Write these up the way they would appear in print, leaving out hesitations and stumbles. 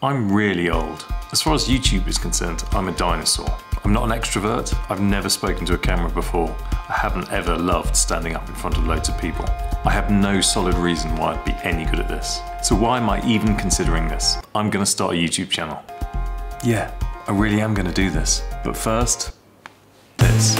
I'm really old. As far as YouTube is concerned, I'm a dinosaur. I'm not an extrovert. I've never spoken to a camera before. I haven't ever loved standing up in front of loads of people. I have no solid reason why I'd be any good at this. So why am I even considering this? I'm gonna start a YouTube channel. Yeah, I really am gonna do this. But first, this.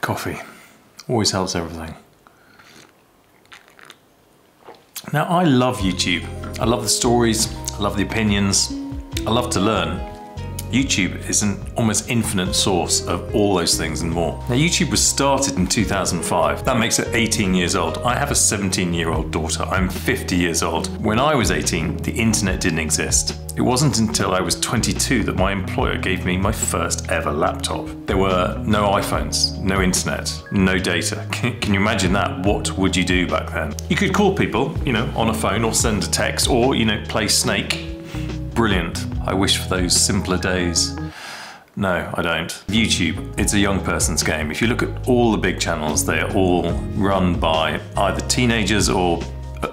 Coffee always helps everything. Now, I love YouTube. I love the stories, I love the opinions, I love to learn. YouTube is an almost infinite source of all those things and more. Now, YouTube was started in 2005. That makes it 18 years old. I have a 17-year-old daughter. I'm 50 years old. When I was 18, the internet didn't exist. It wasn't until I was 22 that my employer gave me my first ever laptop. There were no iPhones, no internet, no data. Can you imagine that? What would you do back then? You could call people, on a phone or send a text or, play Snake. Brilliant. I wish for those simpler days. No, I don't. YouTube, it's a young person's game. If you look at all the big channels, they are all run by either teenagers or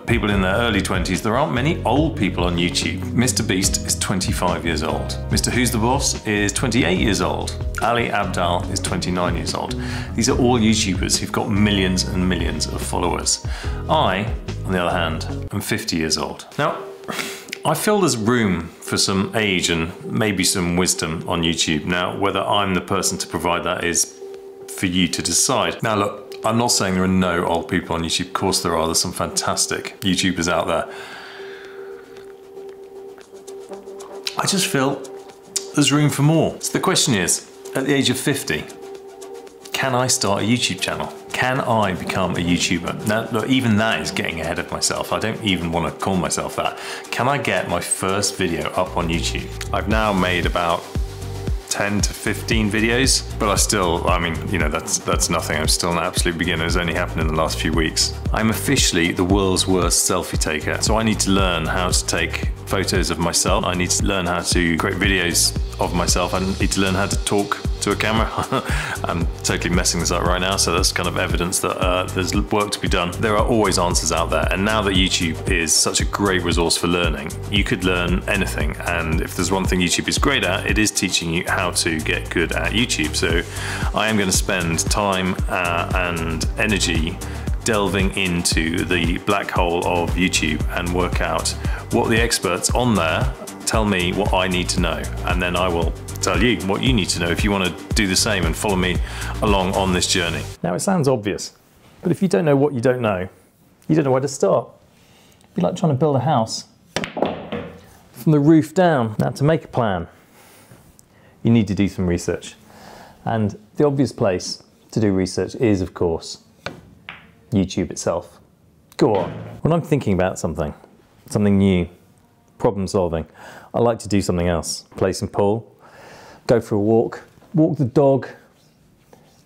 people in their early 20s. There aren't many old people on YouTube. Mr. Beast is 25 years old. Mr. Who's the Boss is 28 years old. Ali Abdaal is 29 years old. These are all YouTubers who've got millions and millions of followers. I, on the other hand, am 50 years old. Now, I feel there's room for some age and maybe some wisdom on YouTube. Now, whether I'm the person to provide that is for you to decide. Now look, I'm not saying there are no old people on YouTube. Of course there are. There's some fantastic YouTubers out there. I just feel there's room for more. So the question is, at the age of 50, can I start a YouTube channel? Can I become a YouTuber? Now, look, even that is getting ahead of myself. I don't even want to call myself that. Can I get my first video up on YouTube? I've now made about 10 to 15 videos, but that's nothing. I'm still an absolute beginner. It's only happened in the last few weeks. I'm officially the world's worst selfie taker. So I need to learn how to take photos of myself. I need to learn how to create videos of myself. I need to learn how to talk to a camera. I'm totally messing this up right now, so that's kind of evidence that there's work to be done. There are always answers out there, and now that YouTube is such a great resource for learning, you could learn anything. And if there's one thing YouTube is great at, it is teaching you how to get good at YouTube. So I am going to spend time and energy delving into the black hole of YouTube and work out what the experts on there tell me what I need to know, and then I will tell you what you need to know if you want to do the same and follow me along on this journey. Now, it sounds obvious, but if you don't know what you don't know, you don't know where to start. It'd be like trying to build a house from the roof down. Now, to make a plan, you need to do some research, and the obvious place to do research is, of course, YouTube itself. Go on. When I'm thinking about something new, problem solving, I like to do something else. Play some pool, go for a walk the dog,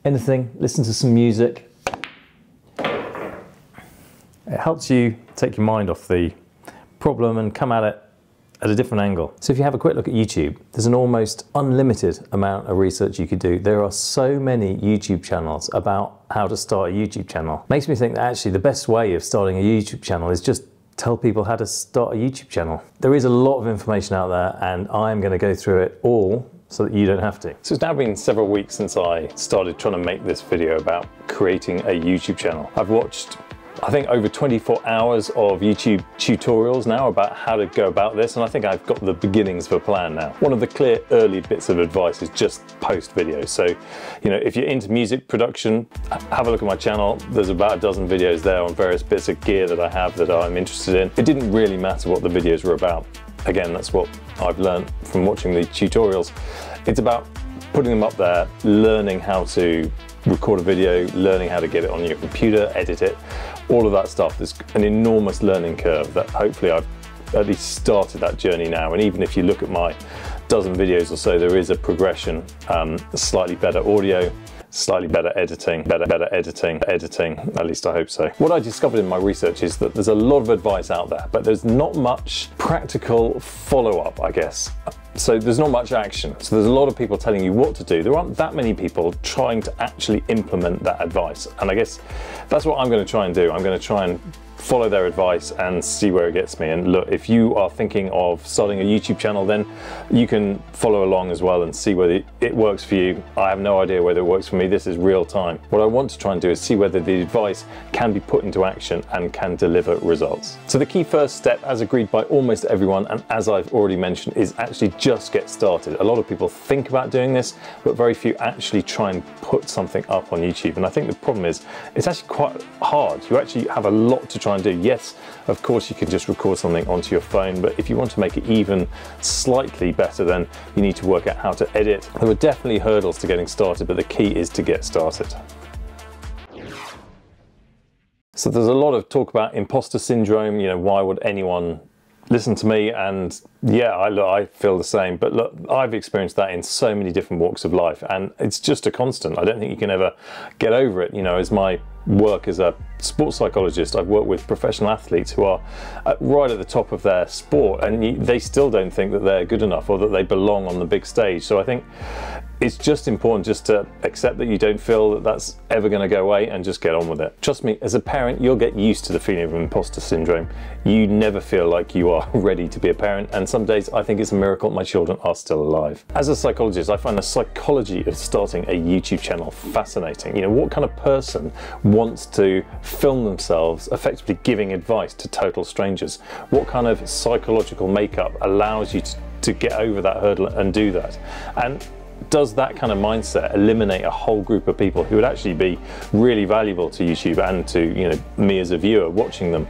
anything, listen to some music. It helps you take your mind off the problem and come at it at a different angle. So if you have a quick look at YouTube, there's an almost unlimited amount of research you could do. There are so many YouTube channels about how to start a YouTube channel. Makes me think that actually the best way of starting a YouTube channel is just tell people how to start a YouTube channel. There is a lot of information out there, and I'm going to go through it all so that you don't have to. So it's now been several weeks since I started trying to make this video about creating a YouTube channel. I've watched, I think, over 24 hours of YouTube tutorials now about how to go about this, and I think I've got the beginnings of a plan now. One of the clear early bits of advice is just post videos. So, if you're into music production, have a look at my channel. There's about a dozen videos there on various bits of gear that I have that I'm interested in. It didn't really matter what the videos were about. Again, that's what I've learned from watching the tutorials. It's about putting them up there, learning how to record a video, learning how to get it on your computer, edit it, all of that stuff. There's an enormous learning curve that hopefully I've at least started that journey now. And even if you look at my dozen videos or so, there is a progression, slightly better audio, slightly better editing, editing, at least I hope so. What I discovered in my research is that there's a lot of advice out there, but there's not much practical follow-up, I guess. So there's not much action. So there's a lot of people telling you what to do. There aren't that many people trying to actually implement that advice. And I guess that's what I'm going to try and do. I'm going to try and follow their advice and see where it gets me. And look, if you are thinking of starting a YouTube channel, then you can follow along as well and see whether it works for you. I have no idea whether it works for me. This is real time. What I want to try and do is see whether the advice can be put into action and can deliver results. So the key first step, as agreed by almost everyone, and as I've already mentioned, is actually just get started. A lot of people think about doing this, but very few actually try and put something up on YouTube. And I think the problem is it's actually quite hard. You actually have a lot to try and do. Yes, of course you can just record something onto your phone, but if you want to make it even slightly better, then you need to work out how to edit. There are definitely hurdles to getting started, but the key is to get started. So there's a lot of talk about imposter syndrome, you know, why would anyone listen to me? And yeah, I feel the same, but look, I've experienced that in so many different walks of life, and it's just a constant. I don't think you can ever get over it. You know, as my work as a sports psychologist, I've worked with professional athletes who are right at the top of their sport, and they still don't think that they're good enough or that they belong on the big stage. So I think it's just important just to accept that you don't feel that that's ever going to go away and just get on with it. Trust me, as a parent, you'll get used to the feeling of imposter syndrome. You never feel like you are ready to be a parent, and some days I think it's a miracle my children are still alive. As a psychologist, I find the psychology of starting a YouTube channel fascinating. You know, what kind of person wants to film themselves effectively giving advice to total strangers? What kind of psychological makeup allows you to get over that hurdle and do that? And does that kind of mindset eliminate a whole group of people who would actually be really valuable to YouTube and to, you know, me as a viewer watching them?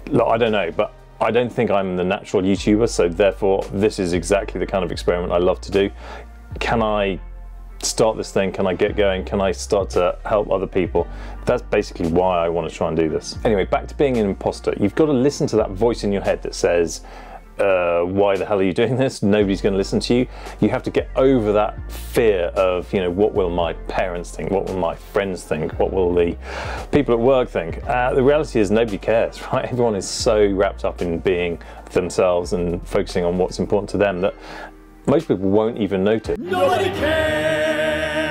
Look, I don't know, but I don't think I'm the natural YouTuber, so therefore this is exactly the kind of experiment I love to do. Can I start this thing? Can I get going? Can I start to help other people? That's basically why I want to try and do this. Anyway, back to being an imposter. You've got to listen to that voice in your head that says, why the hell are you doing this? Nobody's going to listen to you. You have to get over that fear of, you know, what will my parents think? What will my friends think? What will the people at work think? The reality is nobody cares, right? Everyone is so wrapped up in being themselves and focusing on what's important to them that most people won't even notice. Nobody cares!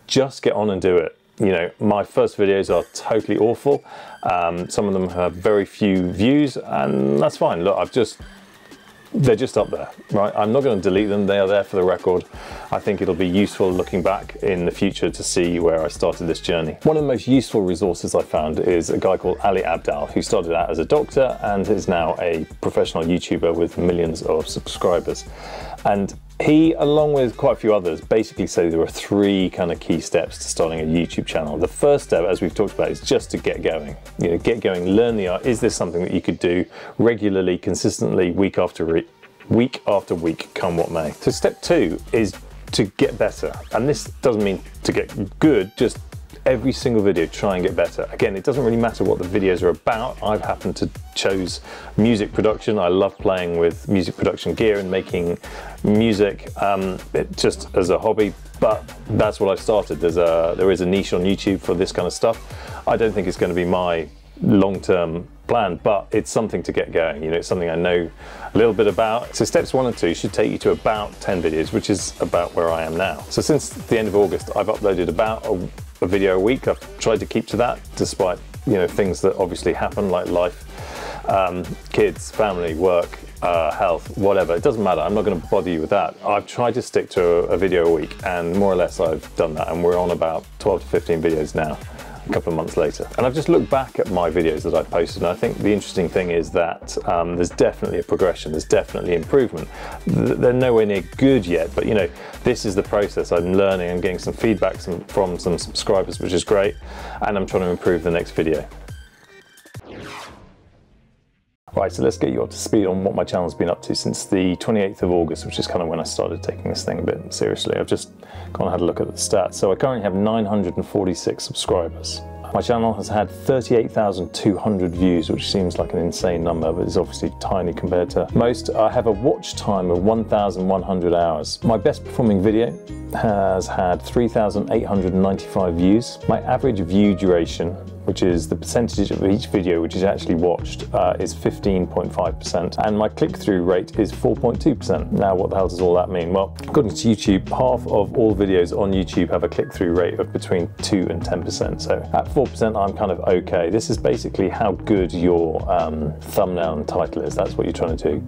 Just get on and do it. You know, my first videos are totally awful. Some of them have very few views, and that's fine. Look, they're just up there, right? I'm not going to delete them. They are there for the record. I think it'll be useful looking back in the future to see where I started this journey. One of the most useful resources I found is a guy called Ali Abdal, who started out as a doctor and is now a professional YouTuber with millions of subscribers. And he, along with quite a few others, basically say there are three kind of key steps to starting a YouTube channel. The first step, as we've talked about, is just to get going. You know, get going, learn the art. Is this something that you could do regularly, consistently, week after week, come what may? So step two is to get better. And this doesn't mean to get good, just every single video try and get better. Again, it doesn't really matter what the videos are about. I've happened to choose music production. I love playing with music production gear and making music just as a hobby, but that's what I've started. There is a niche on YouTube for this kind of stuff. I don't think it's going to be my long-term plan, but it's something to get going. You know, it's something I know a little bit about. So steps 1 and 2 should take you to about 10 videos, which is about where I am now. So since the end of August, I've uploaded about a video a week. I've tried to keep to that, despite, you know, things that obviously happen, like life, kids, family, work, health, whatever. It doesn't matter. I'm not going to bother you with that. I've tried to stick to a video a week, and more or less I've done that, and we're on about 12 to 15 videos now, a couple of months later. And I've just looked back at my videos that I posted, and I think the interesting thing is that there's definitely a progression, there's definitely improvement. They're nowhere near good yet, but you know, this is the process. I'm learning, I'm getting some feedback from some subscribers, which is great, and I'm trying to improve the next video. Right, so let's get you up to speed on what my channel's been up to since the 28th of August, which is kind of when I started taking this thing a bit seriously. I've just gone and had a look at the stats. So I currently have 946 subscribers. My channel has had 38,200 views, which seems like an insane number, but it's obviously tiny compared to most. I have a watch time of 1,100 hours. My best performing video has had 3,895 views. My average view duration, which is the percentage of each video which is actually watched, is 15.5%, and my click-through rate is 4.2%. Now, what the hell does all that mean? Well, according to YouTube, half of all videos on YouTube have a click-through rate of between 2 and 10%. So at 4%, I'm kind of okay. This is basically how good your thumbnail and title is. That's what you're trying to do.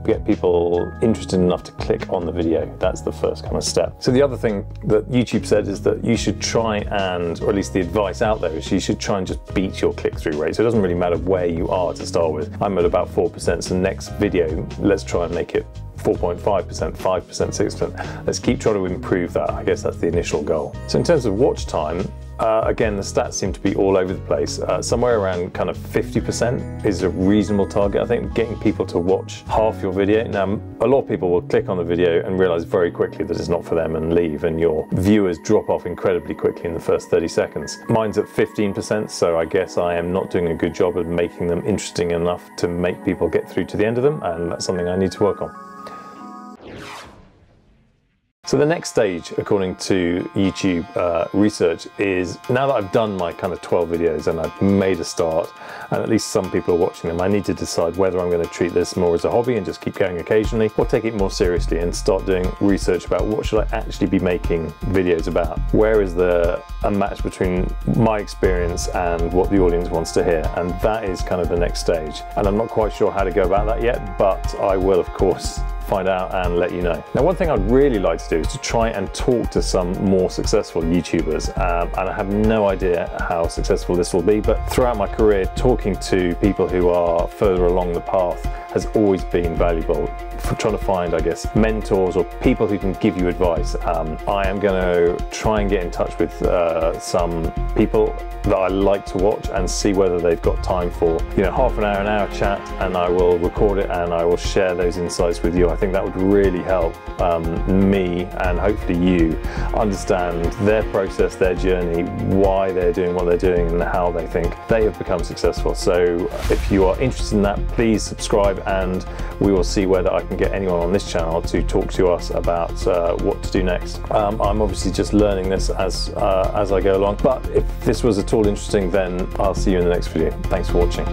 Get people interested enough to click on the video. That's the first kind of step. So the other thing that YouTube said is that you should try and, or at least the advice out there is you should try and just beat your click-through rate. So it doesn't really matter where you are to start with. I'm at about 4%, so next video, let's try and make it 4.5%, 5%, 6%. Let's keep trying to improve that. I guess that's the initial goal. So in terms of watch time, again, the stats seem to be all over the place. Somewhere around kind of 50% is a reasonable target. I think getting people to watch half your video. Now, a lot of people will click on the video and realize very quickly that it's not for them and leave, and your viewers drop off incredibly quickly in the first 30 seconds. Mine's at 15%, so I guess I am not doing a good job of making them interesting enough to make people get through to the end of them, and that's something I need to work on. So the next stage, according to YouTube research, is now that I've done my kind of 12 videos and I've made a start, and at least some people are watching them, I need to decide whether I'm going to treat this more as a hobby and just keep going occasionally, or take it more seriously and start doing research about what should I actually be making videos about. Where is a match between my experience and what the audience wants to hear? And that is kind of the next stage. And I'm not quite sure how to go about that yet, but I will, of course, find out and let you know. Now, one thing I'd really like to do is to try and talk to some more successful YouTubers, and I have no idea how successful this will be, but throughout my career, talking to people who are further along the path has always been valuable for trying to find, I guess, mentors or people who can give you advice. I am going to try and get in touch with some people that I like to watch and see whether they've got time for, you know, half an hour chat, and I will record it and I will share those insights with you. I think that would really help me and hopefully you understand their process, their journey, why they're doing what they're doing, and how they think they have become successful. So if you are interested in that, please subscribe, and we will see whether I can get anyone on this channel to talk to us about what to do next. I'm obviously just learning this as I go along, but if this was at all interesting, then I'll see you in the next video. Thanks for watching.